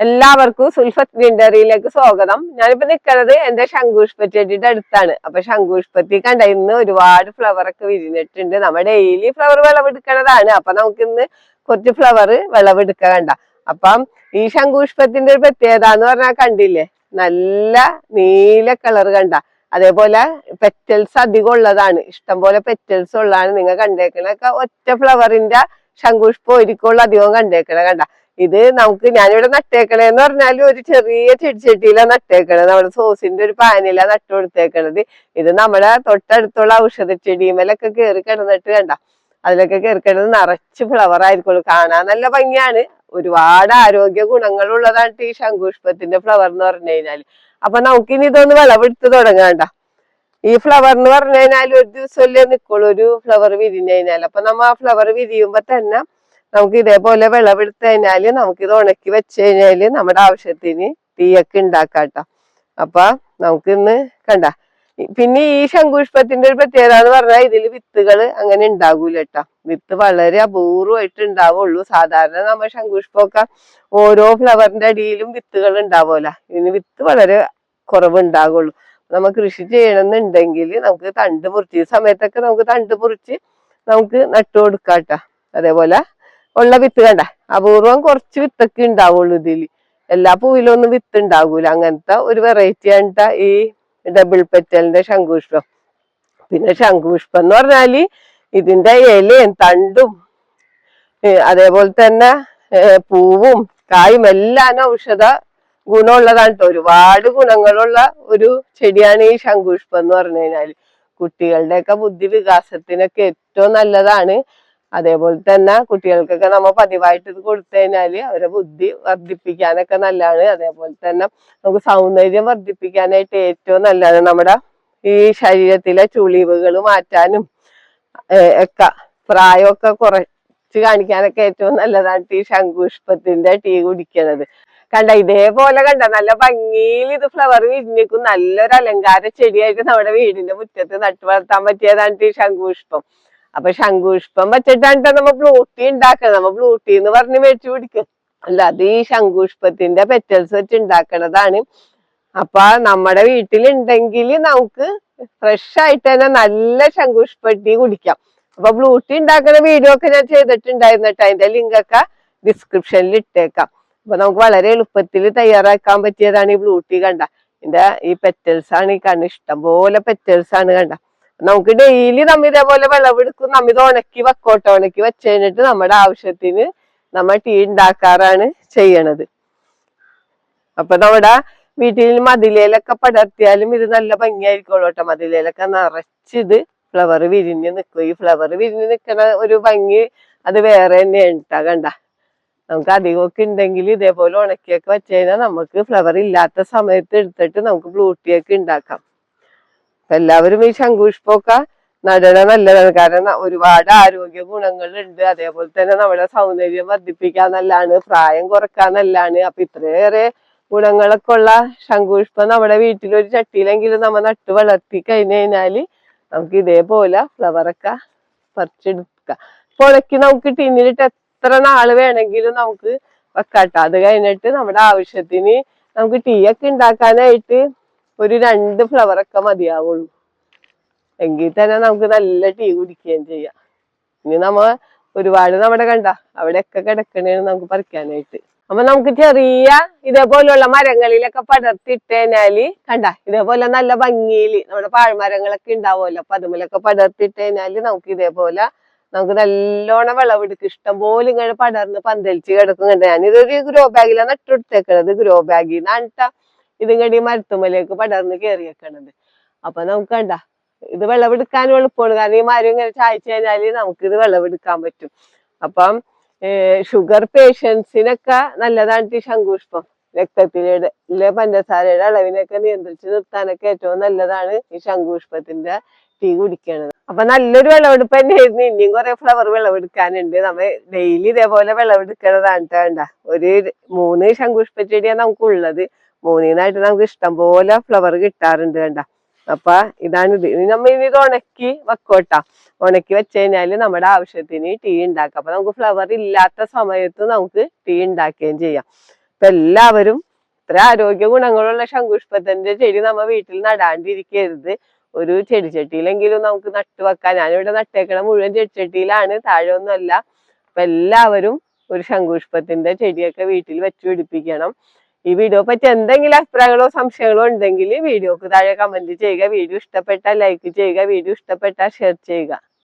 എല്ലാവർക്കും സുൽഫത്ത് ഗ്രീനറിയിലേക്ക് സ്വാഗതം. ഞാനിപ്പോ നിൽക്കുന്നത് എന്റെ ശംഖുഷ്പച്ചെടിയുടെ അടുത്താണ്. അപ്പൊ ശംഖുഷ്പത്തി കണ്ട ഇന്ന് ഒരുപാട് ഫ്ലവർ ഒക്കെ വിരിഞ്ഞിട്ടുണ്ട്. നമ്മൾ ഡെയിലി ഫ്ലവർ വിളവെടുക്കണതാണ്. അപ്പൊ നമുക്ക് ഇന്ന് കുറച്ച് ഫ്ലവർ വിളവെടുക്കുക കണ്ട. അപ്പം ഈ ശംഖുഷ്പത്തിന്റെ ഒരു പ്രത്യേകത എന്ന് പറഞ്ഞാൽ കണ്ടില്ലേ, നല്ല നീല കളർ കണ്ട. അതേപോലെ പെറ്റൽസ് അധികം ഉള്ളതാണ്, ഇഷ്ടംപോലെ പെറ്റൽസ് ഉള്ളതാണ്. നിങ്ങൾ കണ്ടേക്കണൊക്കെ ഒറ്റ ഫ്ലവറിന്റെ ശംഖുഷ്പം ഒരിക്കലും അധികം കണ്ടേക്കണ കണ്ട. ഇത് നമുക്ക് ഞാനിവിടെ നട്ടേക്കണേന്ന് പറഞ്ഞാല് ഒരു ചെറിയ ചെടിച്ചട്ടിയിലാണ് നട്ടേക്കണത്. നമ്മുടെ സോസിന്റെ ഒരു പാനിലാണ് നട്ടു കൊടുത്തേക്കണത്. ഇത് നമ്മുടെ തൊട്ടടുത്തുള്ള ഔഷധ ചെടിമേലൊക്കെ കയറി കിടന്നിട്ട് കണ്ട, അതിലൊക്കെ കയറി കിടന്ന് നിറച്ച് ഫ്ലവർ ആയിരിക്കുള്ളൂ. കാണാൻ നല്ല ഭംഗിയാണ്, ഒരുപാട് ആരോഗ്യ ഗുണങ്ങളുള്ളതാണ് ഈ ശംഖുഷ്പത്തിന്റെ ഫ്ലവർ എന്ന് പറഞ്ഞു കഴിഞ്ഞാല്. അപ്പൊ നമുക്കിനി ഇതൊന്ന് വിളവെടുത്ത് തുടങ്ങാണ്ട. ഈ ഫ്ലവർ എന്ന് പറഞ്ഞു കഴിഞ്ഞാൽ ഒരു ദിവസമല്ലേ നിക്കുള്ളൂ ഒരു ഫ്ലവർ വിരിഞ്ഞു കഴിഞ്ഞാൽ. അപ്പൊ നമ്മ ആ ഫ്ലവർ വിരിയുമ്പോ തന്നെ നമുക്ക് ഇതേപോലെ വിളവെടുത്ത് കഴിഞ്ഞാല് നമുക്കിത് ഉണക്കി വെച്ച് കഴിഞ്ഞാല് നമ്മുടെ ആവശ്യത്തിന് തീയൊക്കെ ഉണ്ടാക്കാട്ടോ. അപ്പൊ നമുക്കിന്ന് കണ്ട. പിന്നെ ഈ ശംഖുഷ്പത്തിന്റെ ഒരു പ്രത്യേകത എന്ന് പറഞ്ഞാൽ ഇതിൽ വിത്തുകൾ അങ്ങനെ ഉണ്ടാകൂല കേട്ടോ. വിത്ത് വളരെ അപൂർവമായിട്ട് ഉണ്ടാവുള്ളൂ. സാധാരണ നമ്മ ശംഖുഷ്പമൊക്കെ ഓരോ ഫ്ലവറിന്റെ അടിയിലും വിത്തുകൾ ഉണ്ടാവുമല്ലോ. ഇതിന് വിത്ത് വളരെ കുറവുണ്ടാകുള്ളൂ. നമ്മ കൃഷി ചെയ്യണമെന്നുണ്ടെങ്കിൽ നമുക്ക് തണ്ട് മുറിച്ച് ഈ സമയത്തൊക്കെ നമുക്ക് തണ്ട് മുറിച്ച് നമുക്ക് നട്ടു കൊടുക്കാട്ടോ. അതേപോലെ ഉള്ള വിത്ത് കണ്ട, അപൂർവം കുറച്ച് വിത്തൊക്കെ ഉണ്ടാവുള്ളൂ ഇതില്. എല്ലാ പൂവിലൊന്നും വിത്ത് ഉണ്ടാകൂല. അങ്ങനത്തെ ഒരു വെറൈറ്റി ആണ് ഈ ഡബിൾ പെറ്റലിന്റെ ശംഖുഷ്പം. പിന്നെ ശംഖുഷ്പം എന്ന് പറഞ്ഞാല് ഇതിന്റെ ഇലയും തണ്ടും അതേപോലെ തന്നെ പൂവും കായും എല്ലാം ഔഷധ ഗുണമുള്ളതാണ് കേട്ടോ. ഒരുപാട് ഗുണങ്ങളുള്ള ഒരു ചെടിയാണ് ഈ ശംഖുഷ്പം എന്ന് പറഞ്ഞു കഴിഞ്ഞാല്. കുട്ടികളുടെയൊക്കെ ബുദ്ധി വികാസത്തിനൊക്കെ ഏറ്റവും നല്ലതാണ്. അതേപോലെ തന്നെ കുട്ടികൾക്കൊക്കെ നമ്മ പതിവായിട്ട് ഇത് കൊടുത്തു കഴിഞ്ഞാല് അവരെ ബുദ്ധി വർദ്ധിപ്പിക്കാനൊക്കെ നല്ലതാണ്. അതേപോലെ തന്നെ നമുക്ക് സൗന്ദര്യം വർദ്ധിപ്പിക്കാനായിട്ട് ഏറ്റവും നല്ലതാണ്. നമ്മുടെ ഈ ശരീരത്തിലെ ചുളിവുകൾ മാറ്റാനും ഒക്കെ പ്രായമൊക്കെ കുറച്ച് കാണിക്കാനൊക്കെ ഏറ്റവും നല്ലതാണ് ഈ ശംഖുഷ്പത്തിന്റെ ടീ കുടിക്കണത്. കണ്ട ഇതേപോലെ കണ്ട നല്ല ഭംഗിയിൽ ഇത് ഫ്ലവർ വിരിഞ്ഞിക്കും. നല്ലൊരു അലങ്കാര ചെടിയായിട്ട് നമ്മുടെ വീടിന്റെ മുറ്റത്ത് നട്ടു വളർത്താൻ പറ്റിയതാണ് ഈ ശംഖുഷ്പം. അപ്പൊ ശംഖുഷ്പം വെച്ചിട്ടാണ് നമ്മ ബ്ലൂട്ടി ഉണ്ടാക്കണം. നമ്മ ബ്ലൂട്ടി എന്ന് പറഞ്ഞ് മേടിച്ചു പിടിക്കും അല്ല, അത് ഈ ശംഖുഷ്പത്തിന്റെ പെറ്റൽസ് വെച്ച് ഉണ്ടാക്കണതാണ്. അപ്പൊ നമ്മുടെ വീട്ടിലുണ്ടെങ്കിൽ നമുക്ക് ഫ്രഷ് ആയിട്ട് തന്നെ നല്ല ശംഖുഷ്പട്ടി കുടിക്കാം. അപ്പൊ ബ്ലൂട്ടി ഉണ്ടാക്കുന്ന വീഡിയോ ഒക്കെ ഞാൻ ചെയ്തിട്ടുണ്ടായിരുന്നു കേട്ടോ. അതിന്റെ ലിങ്ക് ഒക്കെ ഡിസ്ക്രിപ്ഷനിൽ ഇട്ടേക്കാം. അപ്പൊ നമുക്ക് വളരെ എളുപ്പത്തിൽ തയ്യാറാക്കാൻ പറ്റിയതാണ് ഈ ബ്ലൂട്ടി കണ്ട. ഇതിന്റെ ഈ പെറ്റൽസ് ആണ് ഈ കണ്ട, ഇഷ്ടം പോലെ പെറ്റൽസ് ആണ് കണ്ട. നമുക്ക് ഡെയിലി നമ്മ ഇതേപോലെ വിളവെടുക്കും. നമ്മ ഇത് ഉണക്കി വെക്കോട്ടെ. ഉണക്കി വെച്ച് കഴിഞ്ഞിട്ട് നമ്മുടെ ആവശ്യത്തിന് നമ്മ ടീ ഉണ്ടാക്കാറാണ് ചെയ്യണത്. അപ്പൊ നമ്മുടെ വീട്ടിൽ മതിലേലൊക്കെ പടർത്തിയാലും ഇത് നല്ല ഭംഗിയായിരിക്കുള്ളൂ കേട്ടോ. മതിലേലൊക്കെ നിറച്ചിത് ഫ്ലവർ വിരിഞ്ഞ് നിൽക്കും. ഈ ഫ്ലവർ വിരിഞ്ഞ് നിൽക്കണ ഒരു ഭംഗി അത് വേറെ തന്നെയാണ് കേട്ടോ. കണ്ട നമുക്ക് അധികമൊക്കെ ഉണ്ടെങ്കിൽ ഇതേപോലെ ഉണക്കിയൊക്കെ വെച്ച് കഴിഞ്ഞാൽ നമുക്ക് ഫ്ലവർ ഇല്ലാത്ത സമയത്ത് എടുത്തിട്ട് നമുക്ക് ബ്ലൂട്ടിയൊക്കെ ഉണ്ടാക്കാം. എല്ലാവരും ഈ ശംഖുഷ്പമൊക്കെ നടണ നല്ലതാണ്. കാരണം ഒരുപാട് ആരോഗ്യ ഗുണങ്ങളുണ്ട്. അതേപോലെ തന്നെ നമ്മുടെ സൗന്ദര്യം വർദ്ധിപ്പിക്കാൻ നല്ലതാണ്, പ്രായം കുറക്കാൻ നല്ലതാണ്. അപ്പൊ ഇത്രയേറെ ഗുണങ്ങളൊക്കെ ഉള്ള ശംഖുഷ്പം നമ്മുടെ വീട്ടിലൊരു ചട്ടിയിലെങ്കിലും നമ്മ നട്ടു വളർത്തി കഴിഞ്ഞു കഴിഞ്ഞാല് നമുക്ക് ഇതേപോലെ ഫ്ലവറൊക്കെ പറിച്ചെടുക്കാം. ഉണക്കി നമുക്ക് ടിന്നിലിട്ട് എത്ര നാള് വേണമെങ്കിലും നമുക്ക് വെക്കാട്ടോ. അത് കഴിഞ്ഞിട്ട് നമ്മുടെ ആവശ്യത്തിന് നമുക്ക് ടീ ഒക്കെ ഉണ്ടാക്കാനായിട്ട് ഒരു 2 ഫ്ലവറൊക്കെ മതിയാവുള്ളൂ. എങ്കിൽ തന്നെ നമുക്ക് നല്ല ടീ കുടിക്കുകയും ചെയ്യാം. ഇനി നമ്മ ഒരുപാട് നമ്മുടെ കണ്ട അവിടെയൊക്കെ കിടക്കണേന്ന് നമുക്ക് പറിക്കാനായിട്ട്. അപ്പൊ നമുക്ക് ചെറിയ ഇതേപോലുള്ള മരങ്ങളിലൊക്കെ പടർത്തിട്ട് കഴിഞ്ഞാല് കണ്ട ഇതേപോലെ നല്ല ഭംഗിയില് നമ്മുടെ പാഴ്മരങ്ങളൊക്കെ ഉണ്ടാവുമല്ലോ. അപ്പൊ അതുമൂലൊക്കെ പടർത്തിട്ട് കഴിഞ്ഞാല് നമുക്ക് ഇതേപോലെ നമുക്ക് നല്ലോണം വിളവെടുക്കും. ഇഷ്ടം പോലെ ഇങ്ങനെ പടർന്ന് പന്തലിച്ച് കിടക്കുന്നുണ്ട്. ഞാനിതൊരു ഗ്രോ ബാഗിലാണ് നട്ടുകൊടുത്തേക്കണത്. ഗ്രോ ബാഗിൽ നിന്നാണ് ഇതിങ്ങടി മരത്തുമ്മലേക്ക് പടർന്ന് കയറിയേക്കണത്. അപ്പൊ നമുക്ക് കണ്ട ഇത് വിളവെടുക്കാനും എളുപ്പമാണ്. കാരണം ഈ മരം ഇങ്ങനെ ചായച്ചു കഴിഞ്ഞാല് നമുക്ക് ഇത് വിളവെടുക്കാൻ പറ്റും. അപ്പം ഷുഗർ പേഷ്യൻസിനൊക്കെ നല്ലതാണ് ഈ ശംഖുഷ്പം. രക്തത്തിലെ പഞ്ചസാരയുടെ അളവിനൊക്കെ നിയന്ത്രിച്ച് നിർത്താനൊക്കെ ഏറ്റവും നല്ലതാണ് ഈ ശംഖുഷ്പത്തിന്റെ ടീ കുടിക്കണത്. അപ്പൊ നല്ലൊരു വിളവെടുപ്പ് തന്നെയായിരുന്നു. ഇനിയും കുറെ ഫ്ലവർ വിളവെടുക്കാനുണ്ട്. നമ്മ ഡെയിലി ഇതേപോലെ വിളവെടുക്കണതാണ് വേണ്ട. ഒരു 3 ശംഖുഷ്പ ചെടിയാണ് നമുക്കുള്ളത്. 3-നായിട്ട് നമുക്ക് ഇഷ്ടം പോലെ ഫ്ലവർ കിട്ടാറുണ്ട് വേണ്ട. അപ്പൊ ഇതാണിത്. നമ്മ ഇനി ഇത് ഉണക്കി വെക്കോട്ടാ. ഉണക്കി വെച്ച് കഴിഞ്ഞാല് നമ്മുടെ ആവശ്യത്തിന് ടീ ഉണ്ടാക്കാം. അപ്പൊ നമുക്ക് ഫ്ലവർ ഇല്ലാത്ത സമയത്ത് നമുക്ക് ടീ ഉണ്ടാക്കുകയും ചെയ്യാം. ഇപ്പൊ എല്ലാവരും ഇത്ര ആരോഗ്യ ഗുണങ്ങളുള്ള ശംഖുപുഷ്പത്തിന്റെ ചെടി നമ്മ വീട്ടിൽ നടാണ്ടിരിക്കരുത്. ഒരു ചെടിച്ചട്ടിയിലെങ്കിലും നമുക്ക് നട്ടുവെക്കാം. ഞാനിവിടെ നട്ടേക്കണ മുഴുവൻ ചെടിച്ചട്ടിയിലാണ്, താഴെ ഒന്നും അല്ല. അപ്പൊ എല്ലാവരും ഒരു ശംഖുപുഷ്പത്തിന്റെ ചെടിയൊക്കെ വീട്ടിൽ വെച്ച് പിടിപ്പിക്കണം. ഈ വീഡിയോ പറ്റി എന്തെങ്കിലും അഭിപ്രായങ്ങളോ സംശയങ്ങളോ ഉണ്ടെങ്കിൽ വീഡിയോക്ക് താഴെ കമന്റ് ചെയ്യുക. വീഡിയോ ഇഷ്ടപ്പെട്ടാൽ ലൈക്ക് ചെയ്യുക, വീഡിയോ ഇഷ്ടപ്പെട്ടാൽ ഷെയർ ചെയ്യുക.